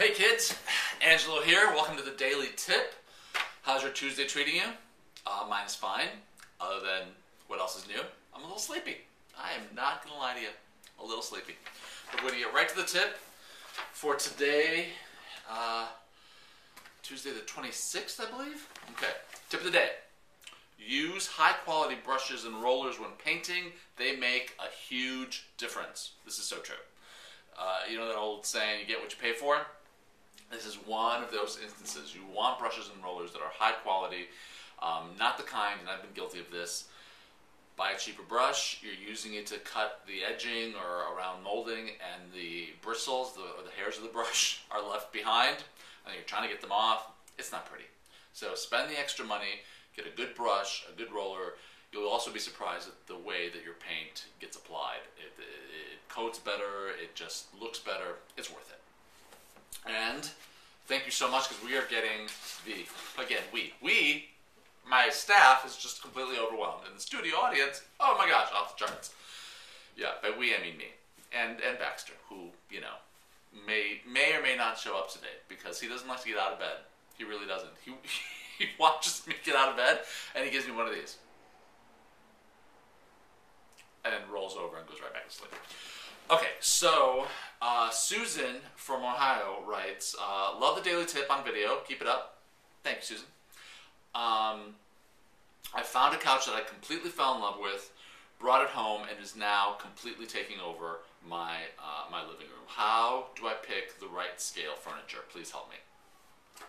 Hey kids, Angelo here. Welcome to the Daily Tip. How's your Tuesday treating you? Mine is fine, other than what else is new? I'm a little sleepy. I am not going to lie to you, a little sleepy. But we're going to get right to the tip for today, Tuesday the 26th, I believe? Okay, tip of the day. Use high quality brushes and rollers when painting. They make a huge difference. This is so true. You know that old saying, you get what you pay for? This is one of those instances. You want brushes and rollers that are high quality, not the kind, and I've been guilty of this, buy a cheaper brush, you're using it to cut the edging or around molding, and the bristles, or the hairs of the brush are left behind, and you're trying to get them off. It's not pretty. So spend the extra money, get a good brush, a good roller. You'll also be surprised at the way that your paint gets applied. It coats better, it just looks better, it's worth it. And thank you so much, because we are getting my staff is just completely overwhelmed. And the studio audience, oh my gosh, off the charts. Yeah, by we I mean me. And Baxter, who, you know, may or may not show up today, because he doesn't like to get out of bed. He really doesn't. He watches me get out of bed, and he gives me one of these. And then rolls over and goes right back to sleep. Okay, so Susan from Ohio writes, love the daily tip on video. Keep it up. Thank you, Susan. I found a couch that I completely fell in love with, brought it home, and is now completely taking over my living room. How do I pick the right scale furniture? Please help me.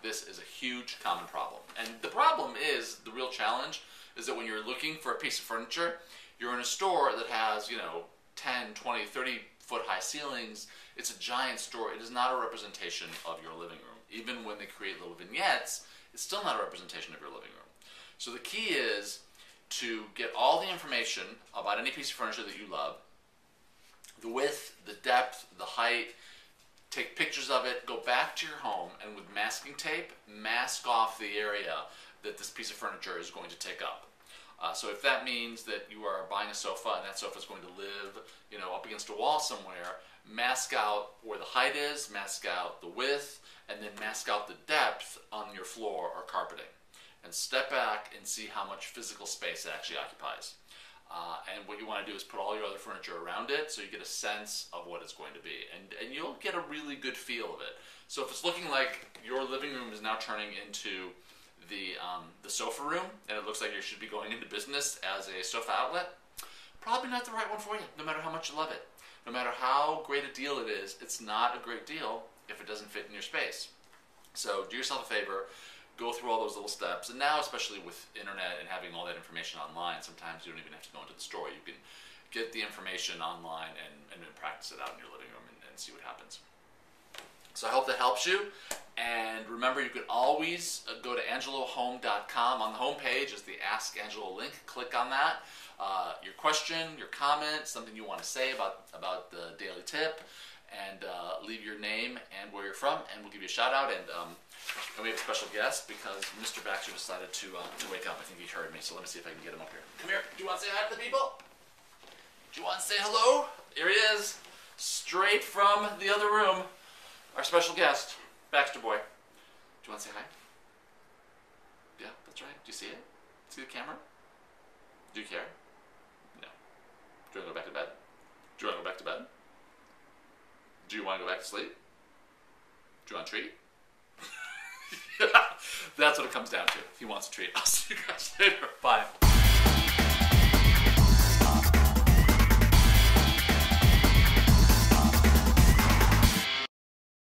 This is a huge common problem. And the problem is, the real challenge, is that when you're looking for a piece of furniture, you're in a store that has, you know, 10, 20, 30 foot high ceilings. It's a giant store. It is not a representation of your living room. Even when they create little vignettes, it's still not a representation of your living room. So the key is to get all the information about any piece of furniture that you love, the width, the depth, the height, take pictures of it, go back to your home, and with masking tape, mask off the area that this piece of furniture is going to take up. So if that means that you are buying a sofa and that sofa is going to live, you know, up against a wall somewhere, mask out where the height is, mask out the width, and then mask out the depth on your floor or carpeting. And step back and see how much physical space it actually occupies. And what you want to do is put all your other furniture around it so you get a sense of what it's going to be. And you'll get a really good feel of it. So if it's looking like your living room is now turning into the sofa room, and it looks like you should be going into business as a sofa outlet, probably not the right one for you, no matter how much you love it. No matter how great a deal it is, it's not a great deal if it doesn't fit in your space. So do yourself a favor, go through all those little steps, and now especially with internet and having all that information online, sometimes you don't even have to go into the store. You can get the information online and practice it out in your living room and see what happens. So I hope that helps you. And remember, you can always go to angelohome.com. On the home page is the Ask Angelo link. Click on that. Your question, your comment, something you want to say about the daily tip, and leave your name and where you're from, and we'll give you a shout out. And we have a special guest because Mr. Baxter decided to wake up. I think he heard me, so let me see if I can get him up here. Come here. Do you want to say hi to the people? Do you want to say hello? Here he is, straight from the other room. Our special guest, Baxter boy. Do you want to say hi? Yeah, that's right. Do you see it? See the camera? Do you care? No. Do you want to go back to bed? Do you want to go back to bed? Do you want to go back to sleep? Do you want a treat? That's what it comes down to. He wants a treat. I'll see you guys later. Bye.